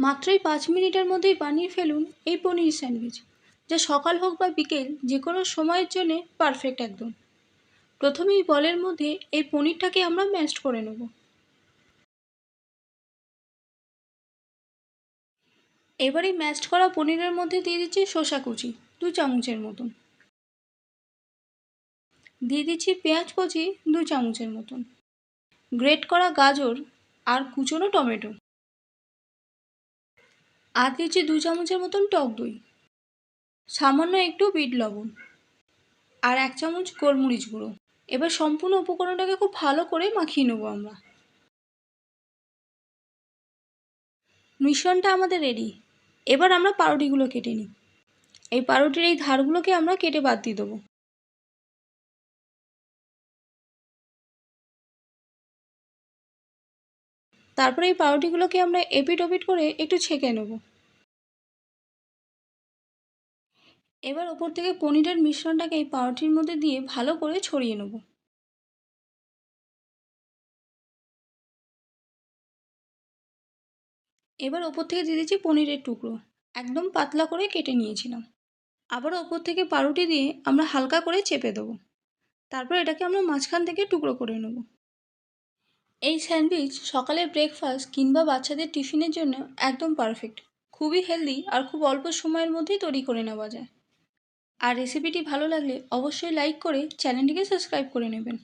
মাত্রই 5 মিনিটের মধ্যেই বানিয়ে ফেলুন এই পনির স্যান্ডউইচ, যা সকাল হোক বা বিকেল যে কোনো সময়ের জন্যে পারফেক্ট একদম। প্রথমে এই বলের মধ্যে এই পনিরটাকে আমরা ম্যাশড করে নেব। এবার এই ম্যাশড করা পনিরের মধ্যে দিয়ে দিচ্ছি শসা কুচি 2 চামচের মতন, দিয়ে দিচ্ছি পেঁয়াজ কুচি 2 চামচের মতন, গ্রেট করা গাজর আর কুচনো টমেটো, আর দিচ্ছি 2 চামচের মতন টক দই, সামান্য একটু বিট লবণ আর 1 চামচ গোলমরিচ গুঁড়ো। এবার সম্পূর্ণ উপকরণটাকে খুব ভালো করে মাখিয়ে নেবো আমরা। মিশ্রণটা আমাদের রেডি। এবার আমরা পাউরুটিগুলো কেটে নিই। এই পাউরুটির এই ধারগুলোকে আমরা কেটে বাদ দিয়ে দেবো। তারপরে এই পাউরুটিগুলোকে আমরা এপিট ওপিট করে একটু ছেঁকে নেব। এবার ওপর থেকে পনিরের মিশ্রণটাকে এই পাউরুটির মধ্যে দিয়ে ভালো করে ছড়িয়ে নেব। এবার ওপর থেকে দিয়ে দিচ্ছি পনিরের টুকরো, একদম পাতলা করে কেটে নিয়েছিলাম। আবারও ওপর থেকে পাউরুটি দিয়ে আমরা হালকা করে চেপে দেবো। তারপর এটাকে আমরা মাঝখান থেকে টুকরো করে নেব। এই স্যান্ডউইচ সকালের ব্রেকফাস্ট কিংবা বাচ্চাদের টিফিনের জন্য একদম পারফেক্ট। খুবই হেলদি আর খুব অল্প সময়ের মধ্যেই তৈরি করে নেওয়া যায়। আর রেসিপিটি ভালো লাগলে অবশ্যই লাইক করে চ্যানেলটিকে সাবস্ক্রাইব করে নেবেন।